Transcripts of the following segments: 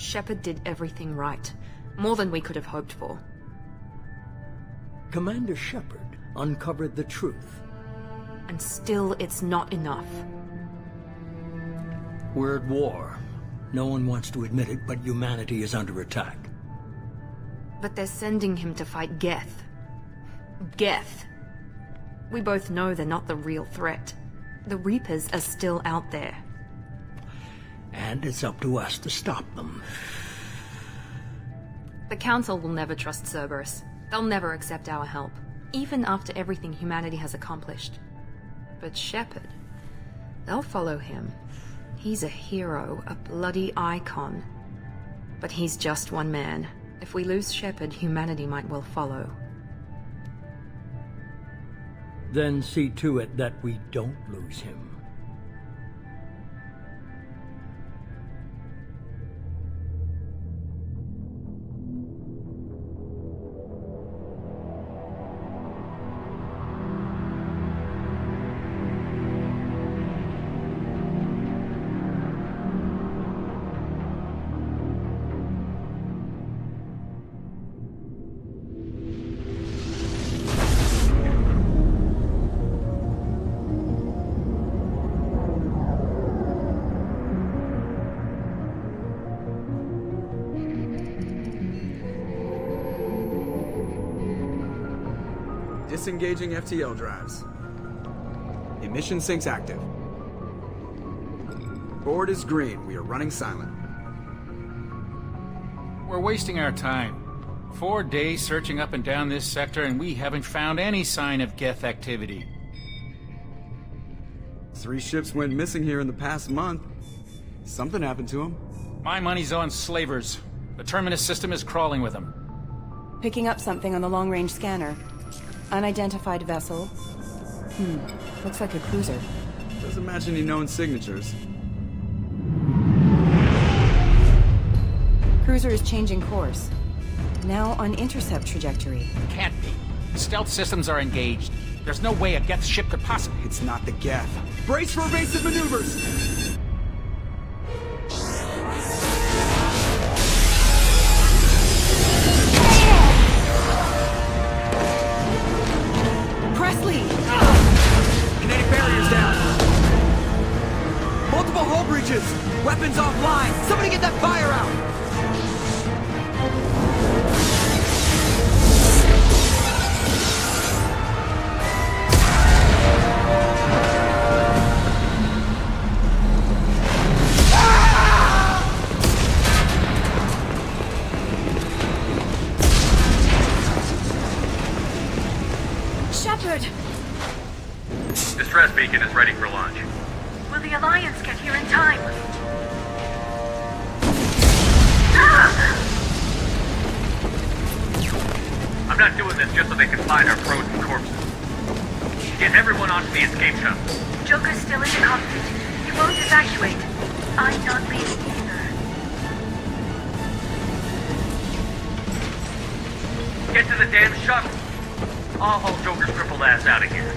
Shepard did everything right. More than we could have hoped for. Commander Shepard uncovered the truth. And still, it's not enough. We're at war. No one wants to admit it, but humanity is under attack. But they're sending him to fight Geth. Geth. We both know they're not the real threat. The Reapers are still out there. And it's up to us to stop them. The Council will never trust Cerberus. They'll never accept our help, even after everything humanity has accomplished. But Shepard, they'll follow him. He's a hero, a bloody icon. But he's just one man. If we lose Shepard, humanity might well follow. Then see to it that we don't lose him. Disengaging FTL drives. Emission sinks active. Board is green. We are running silent. We're wasting our time. 4 days searching up and down this sector, and we haven't found any sign of Geth activity. 3 ships went missing here in the past month. Something happened to them. My money's on slavers. The Terminus system is crawling with them. Picking up something on the long-range scanner. Unidentified vessel. Looks like a cruiser. Doesn't match any known signatures. Cruiser is changing course. Now on intercept trajectory. Can't be. Stealth systems are engaged. There's no way a Geth ship could possibly... It's not the Geth. Brace for evasive maneuvers! Kinetic barriers down. Multiple hull breaches. Weapons offline. Somebody get that fire out. Shepard! Distress beacon is ready for launch. Will the Alliance get here in time? I'm not doing this just so they can find our frozen corpses. Get everyone onto the escape shuttle. Joker's still in the cockpit. He won't evacuate. I'm not leaving either. Get to the damn shuttle. I'll haul Joker's crippled ass out of here.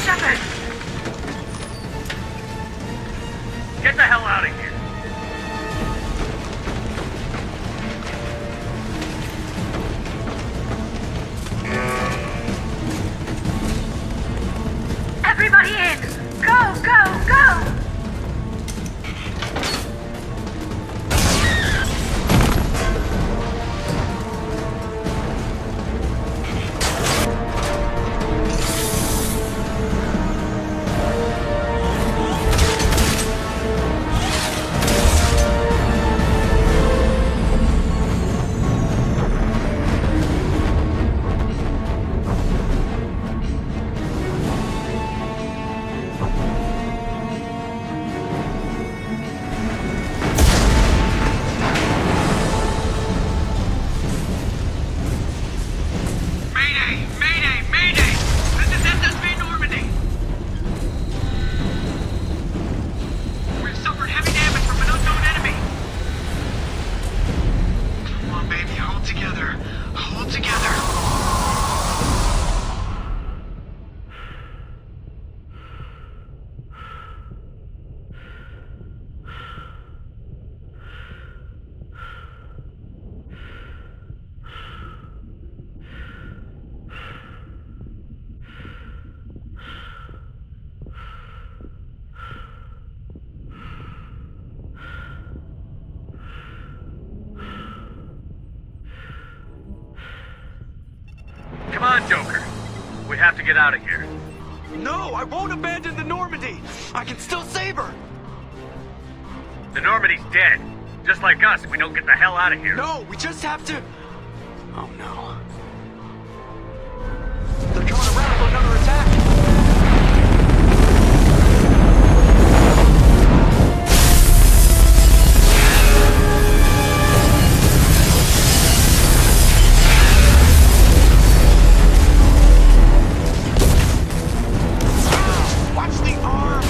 Shepard! Get the hell out of here. Everybody in! Go, go, go! on, Joker. We have to get out of here. No, I won't abandon the Normandy. I can still save her. The Normandy's dead. Just like us if we don't get the hell out of here. No, we just have to... Oh no. They're coming around for another attack. Watch the arm!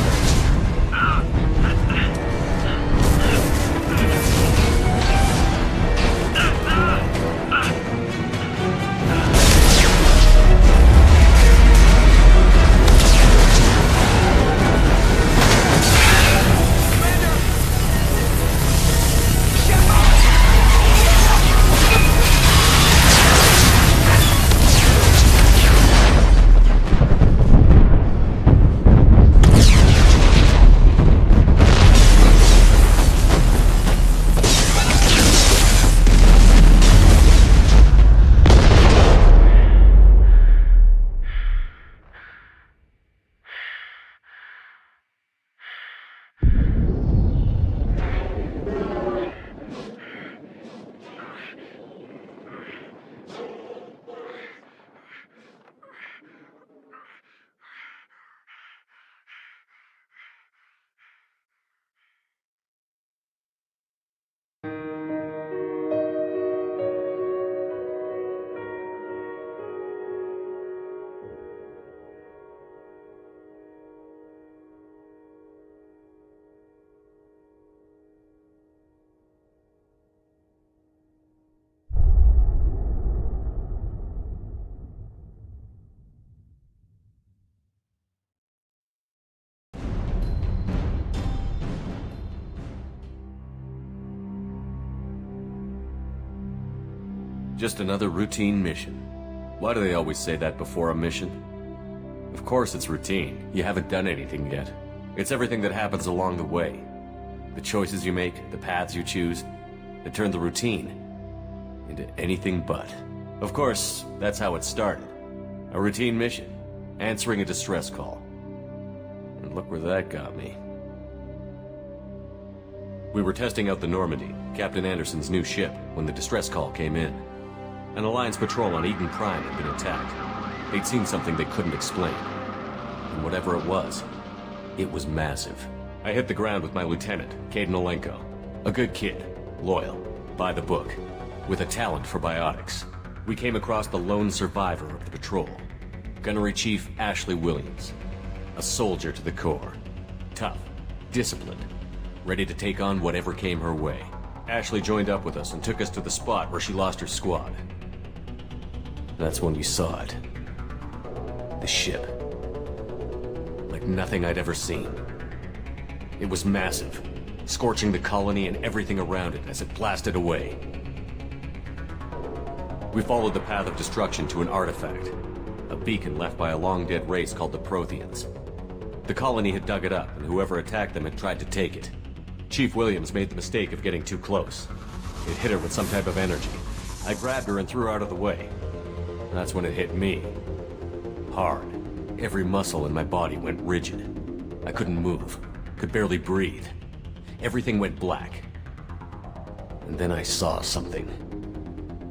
Just another routine mission. Why do they always say that before a mission? Of course it's routine. You haven't done anything yet. It's everything that happens along the way. The choices you make, the paths you choose, that turn the routine into anything but. Of course, that's how it started. A routine mission. Answering a distress call. And look where that got me. We were testing out the Normandy, Captain Anderson's new ship, when the distress call came in. An Alliance patrol on Eden Prime had been attacked. They'd seen something they couldn't explain. And whatever it was massive. I hit the ground with my lieutenant, Caden Olenko. A good kid, loyal, by the book, with a talent for biotics. We came across the lone survivor of the patrol, Gunnery Chief Ashley Williams. A soldier to the core. Tough, disciplined, ready to take on whatever came her way. Ashley joined up with us and took us to the spot where she lost her squad. That's when we saw it. The ship. Like nothing I'd ever seen. It was massive, scorching the colony and everything around it as it blasted away. We followed the path of destruction to an artifact, a beacon left by a long-dead race called the Protheans. The colony had dug it up, and whoever attacked them had tried to take it. Chief Williams made the mistake of getting too close. It hit her with some type of energy. I grabbed her and threw her out of the way. That's when it hit me. Hard. Every muscle in my body went rigid. I couldn't move. Could barely breathe. Everything went black. And then I saw something.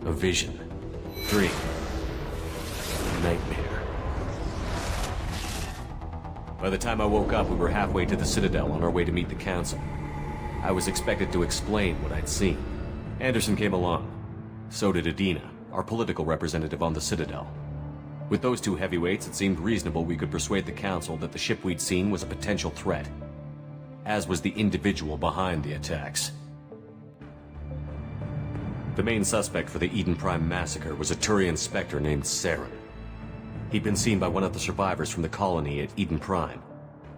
A vision. Dream. Nightmare. By the time I woke up, we were halfway to the Citadel on our way to meet the Council. I was expected to explain what I'd seen. Anderson came along. So did Adina, our political representative on the Citadel. With those two heavyweights, it seemed reasonable we could persuade the Council that the ship we'd seen was a potential threat. As was the individual behind the attacks. The main suspect for the Eden Prime massacre was a Turian Spectre named Saren. He'd been seen by one of the survivors from the colony at Eden Prime,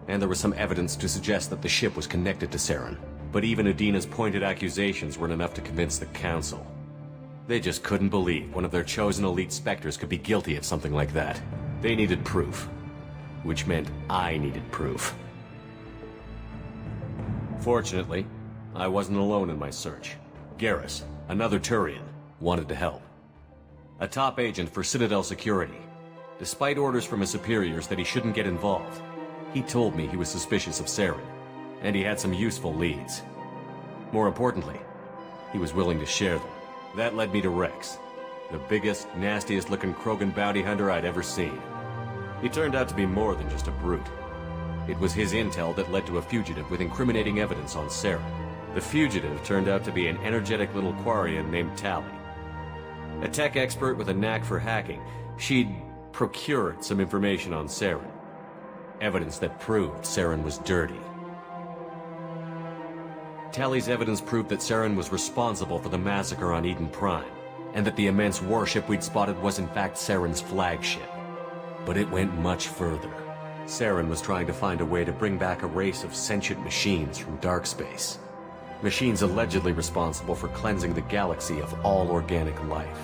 and there was some evidence to suggest that the ship was connected to Saren. But even Adina's pointed accusations weren't enough to convince the Council. They just couldn't believe one of their chosen elite Spectres could be guilty of something like that. They needed proof. Which meant I needed proof. Fortunately, I wasn't alone in my search. Garrus, another Turian, wanted to help. a top agent for Citadel Security. Despite orders from his superiors that he shouldn't get involved, he told me he was suspicious of Saren, and he had some useful leads. More importantly, he was willing to share them. That led me to Rex, the biggest, nastiest-looking Krogan bounty hunter I'd ever seen. He turned out to be more than just a brute. It was his intel that led to a fugitive with incriminating evidence on Saren. The fugitive turned out to be an energetic little Quarian named Tali. A tech expert with a knack for hacking, she'd procured some information on Saren. Evidence that proved Saren was dirty. Tali's evidence proved that Saren was responsible for the massacre on Eden Prime, and that the immense warship we'd spotted was in fact Saren's flagship. But it went much further. Saren was trying to find a way to bring back a race of sentient machines from dark space. Machines allegedly responsible for cleansing the galaxy of all organic life.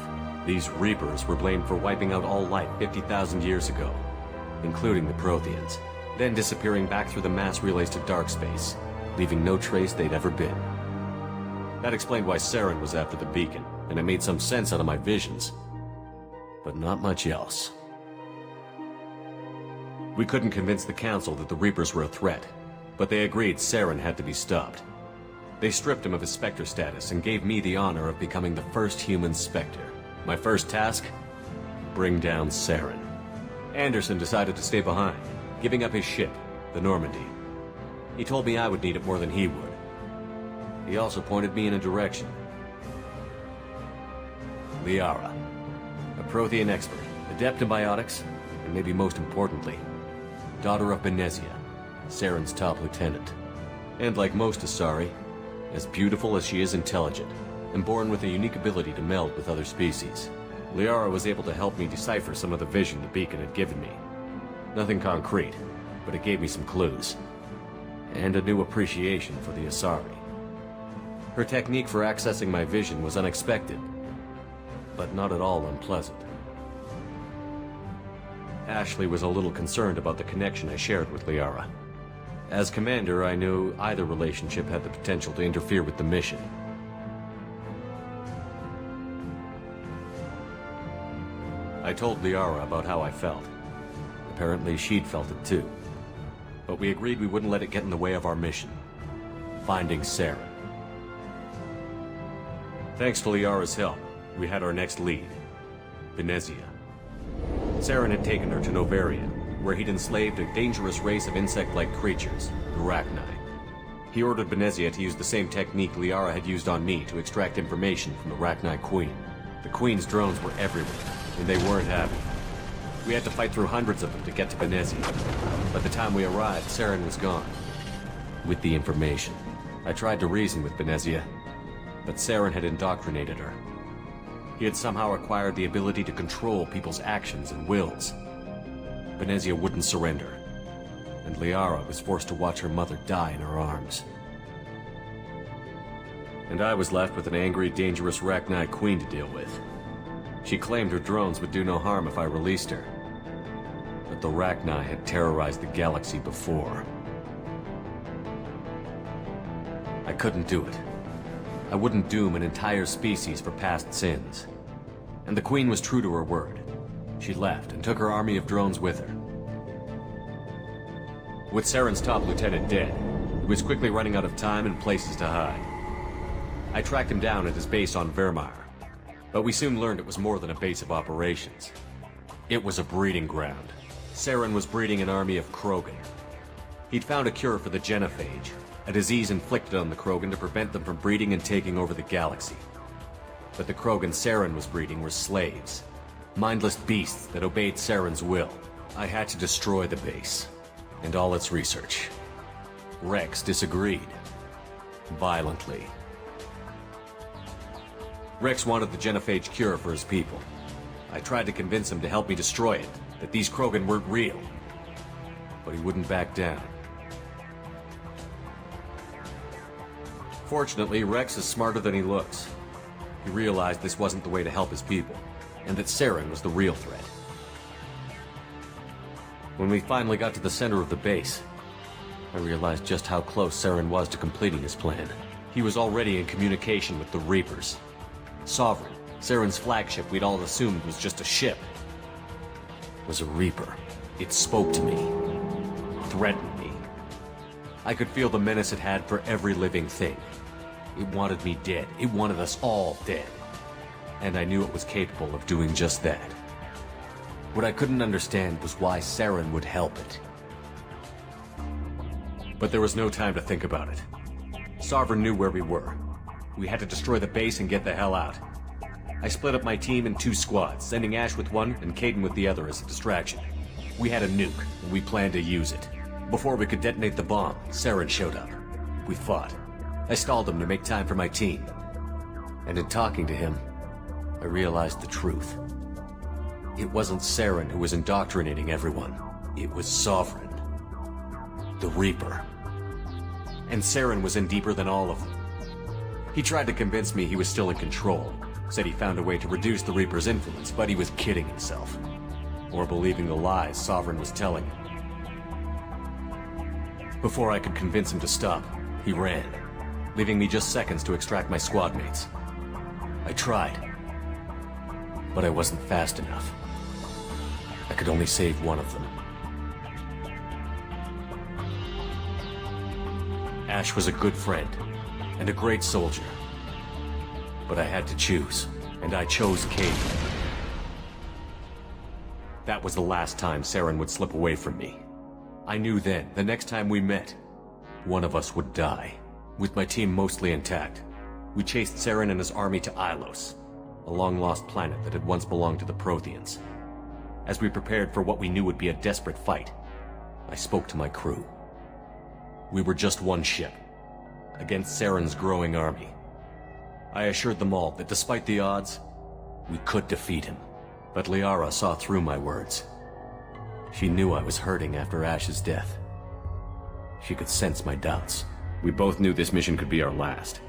These Reapers were blamed for wiping out all life 50,000 years ago, including the Protheans, then disappearing back through the mass relays to dark space, leaving no trace they'd ever been. That explained why Saren was after the beacon, and it made some sense out of my visions. But not much else. We couldn't convince the Council that the Reapers were a threat, but they agreed Saren had to be stopped. They stripped him of his Spectre status and gave me the honor of becoming the first human Spectre. My first task? Bring down Saren. Anderson decided to stay behind, giving up his ship, the Normandy. He told me I would need it more than he would. He also pointed me in a direction. Liara, a Prothean expert, adept in biotics, and maybe most importantly, daughter of Benezia, Saren's top lieutenant. And like most Asari, as beautiful as she is intelligent, and born with a unique ability to meld with other species. Liara was able to help me decipher some of the vision the beacon had given me. Nothing concrete, but it gave me some clues. And a new appreciation for the Asari. Her technique for accessing my vision was unexpected, but not at all unpleasant. Ashley was a little concerned about the connection I shared with Liara. As commander, I knew either relationship had the potential to interfere with the mission. I told Liara about how I felt. Apparently she'd felt it too. But we agreed we wouldn't let it get in the way of our mission. Finding Saren. Thanks to Liara's help, we had our next lead. Benezia. Saren had taken her to Novarian, where he'd enslaved a dangerous race of insect-like creatures, the Rachni. He ordered Benezia to use the same technique Liara had used on me to extract information from the Rachni Queen. The Queen's drones were everywhere, and they weren't happy. We had to fight through hundreds of them to get to Benezia. By the time we arrived, Saren was gone. With the information. I tried to reason with Benezia, but Saren had indoctrinated her. He had somehow acquired the ability to control people's actions and wills. Benezia wouldn't surrender, and Liara was forced to watch her mother die in her arms. And I was left with an angry, dangerous Rachni Queen to deal with. She claimed her drones would do no harm if I released her. But the Rachni had terrorized the galaxy before. I couldn't do it. I wouldn't doom an entire species for past sins. And the Queen was true to her word. She left and took her army of drones with her. With Saren's top lieutenant dead, he was quickly running out of time and places to hide. I tracked him down at his base on Vermeer, but we soon learned it was more than a base of operations. It was a breeding ground. Saren was breeding an army of Krogan. He'd found a cure for the genophage, a disease inflicted on the Krogan to prevent them from breeding and taking over the galaxy. But the Krogan Saren was breeding were slaves, mindless beasts that obeyed Saren's will. I had to destroy the base, and all its research. Rex disagreed. Violently. Rex wanted the genophage cure for his people. I tried to convince him to help me destroy it, that these Krogan weren't real. But he wouldn't back down. Fortunately, Rex is smarter than he looks. He realized this wasn't the way to help his people, and that Saren was the real threat. When we finally got to the center of the base, I realized just how close Saren was to completing his plan. He was already in communication with the Reapers. Sovereign, Saren's flagship we'd all assumed was just a ship was a Reaper. It spoke to me, threatened me. I could feel the menace it had for every living thing. It wanted me dead. It wanted us all dead. And I knew it was capable of doing just that. What I couldn't understand was why Saren would help it. But there was no time to think about it. Sovereign knew where we were. We had to destroy the base and get the hell out. I split up my team in 2 squads, sending Ash with one and Caden with the other as a distraction. We had a nuke, and we planned to use it. Before we could detonate the bomb, Saren showed up. We fought. I stalled him to make time for my team. And in talking to him, I realized the truth. It wasn't Saren who was indoctrinating everyone. It was Sovereign. The Reaper. And Saren was in deeper than all of them. He tried to convince me he was still in control. Said he found a way to reduce the Reaper's influence, but he was kidding himself. Or believing the lies Sovereign was telling him. Before I could convince him to stop, he ran, leaving me just seconds to extract my squad mates. I tried, but I wasn't fast enough. I could only save one of them. Ash was a good friend, and a great soldier. But I had to choose, and I chose Caden. That was the last time Saren would slip away from me. I knew then, the next time we met, one of us would die. With my team mostly intact, we chased Saren and his army to Ilos, a long-lost planet that had once belonged to the Protheans. As we prepared for what we knew would be a desperate fight, I spoke to my crew. We were just one ship, against Saren's growing army. I assured them all that despite the odds, we could defeat him. But Liara saw through my words. She knew I was hurting after Ash's death. She could sense my doubts. We both knew this mission could be our last.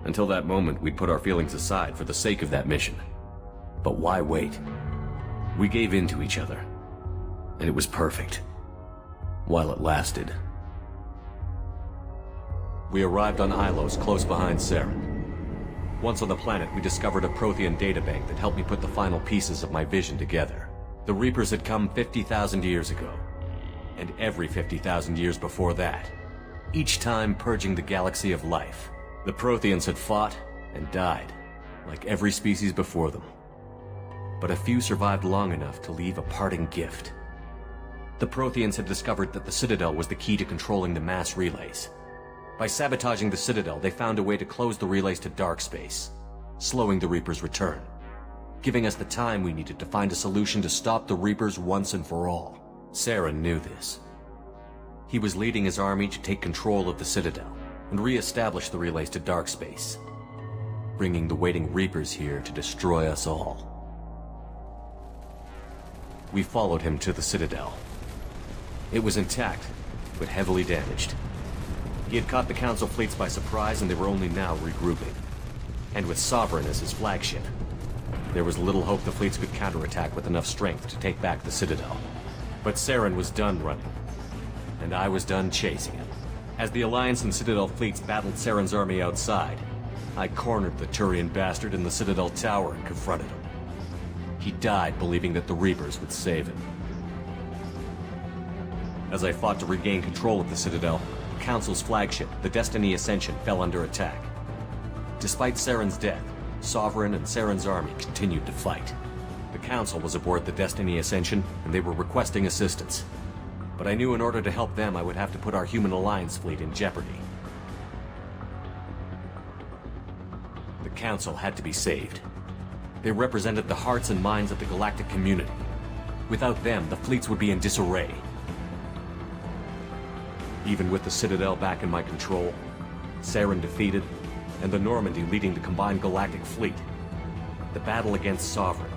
Until that moment, we'd put our feelings aside for the sake of that mission. But why wait? We gave in to each other, and it was perfect. While it lasted. We arrived on Ilos, close behind Saren. Once on the planet, we discovered a Prothean databank that helped me put the final pieces of my vision together. The Reapers had come 50,000 years ago, and every 50,000 years before that, each time purging the galaxy of life. The Protheans had fought and died, like every species before them. But a few survived long enough to leave a parting gift. The Protheans had discovered that the Citadel was the key to controlling the mass relays. By sabotaging the Citadel, they found a way to close the relays to dark space, slowing the Reaper's return, giving us the time we needed to find a solution to stop the Reapers once and for all. Saren knew this. He was leading his army to take control of the Citadel and re-establish the relays to dark space, bringing the waiting Reapers here to destroy us all. We followed him to the Citadel. It was intact, but heavily damaged. He had caught the Council fleets by surprise, and they were only now regrouping. And with Sovereign as his flagship, there was little hope the fleets could counterattack with enough strength to take back the Citadel. But Saren was done running, and I was done chasing him. As the Alliance and Citadel fleets battled Saren's army outside, I cornered the Turian bastard in the Citadel tower and confronted him. He died believing that the Reapers would save him. As I fought to regain control of the Citadel, the Council's flagship, the Destiny Ascension, fell under attack. Despite Saren's death, Sovereign and Saren's army continued to fight. The Council was aboard the Destiny Ascension, and they were requesting assistance. But I knew in order to help them, I would have to put our human Alliance fleet in jeopardy. The Council had to be saved. They represented the hearts and minds of the galactic community. Without them, the fleets would be in disarray. Even with the Citadel back in my control, Saren defeated, and the Normandy leading the combined galactic fleet, the battle against Sovereign,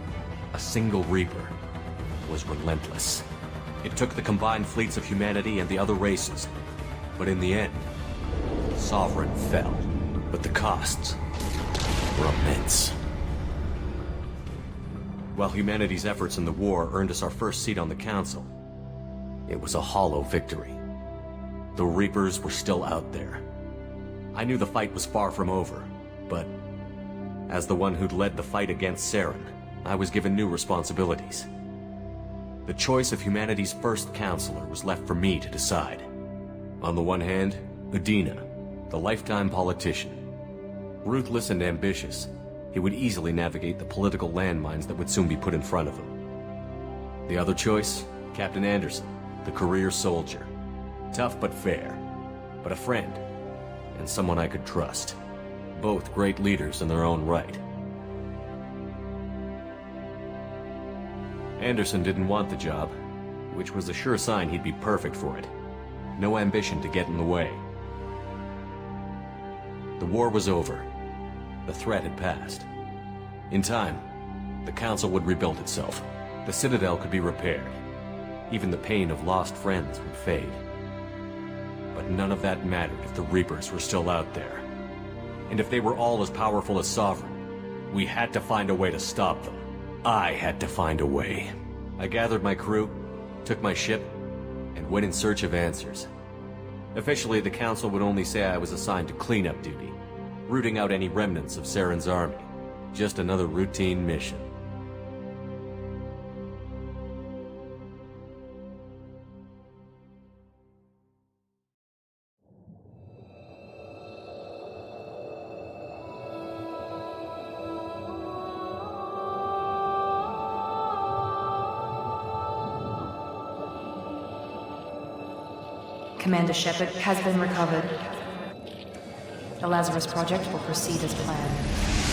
a single Reaper, was relentless. It took the combined fleets of humanity and the other races, but in the end, Sovereign fell. But the costs were immense. While humanity's efforts in the war earned us our first seat on the Council, it was a hollow victory. The Reapers were still out there. I knew the fight was far from over, but As the one who'd led the fight against Saren, I was given new responsibilities. The choice of humanity's first counselor was left for me to decide. On the one hand, Udina, the lifetime politician. Ruthless and ambitious, he would easily navigate the political landmines that would soon be put in front of him. The other choice, Captain Anderson, the career soldier. Tough but fair, but a friend, and someone I could trust. Both great leaders in their own right. Anderson didn't want the job, which was a sure sign he'd be perfect for it. No ambition to get in the way. The war was over. The threat had passed. In time, the Council would rebuild itself. The Citadel could be repaired. Even the pain of lost friends would fade. But none of that mattered if the Reapers were still out there. And if they were all as powerful as Sovereign, we had to find a way to stop them. I had to find a way. I gathered my crew, took my ship, and went in search of answers. Officially, the Council would only say I was assigned to cleanup duty, rooting out any remnants of Saren's army. Just another routine mission. Commander Shepard has been recovered. The Lazarus Project will proceed as planned.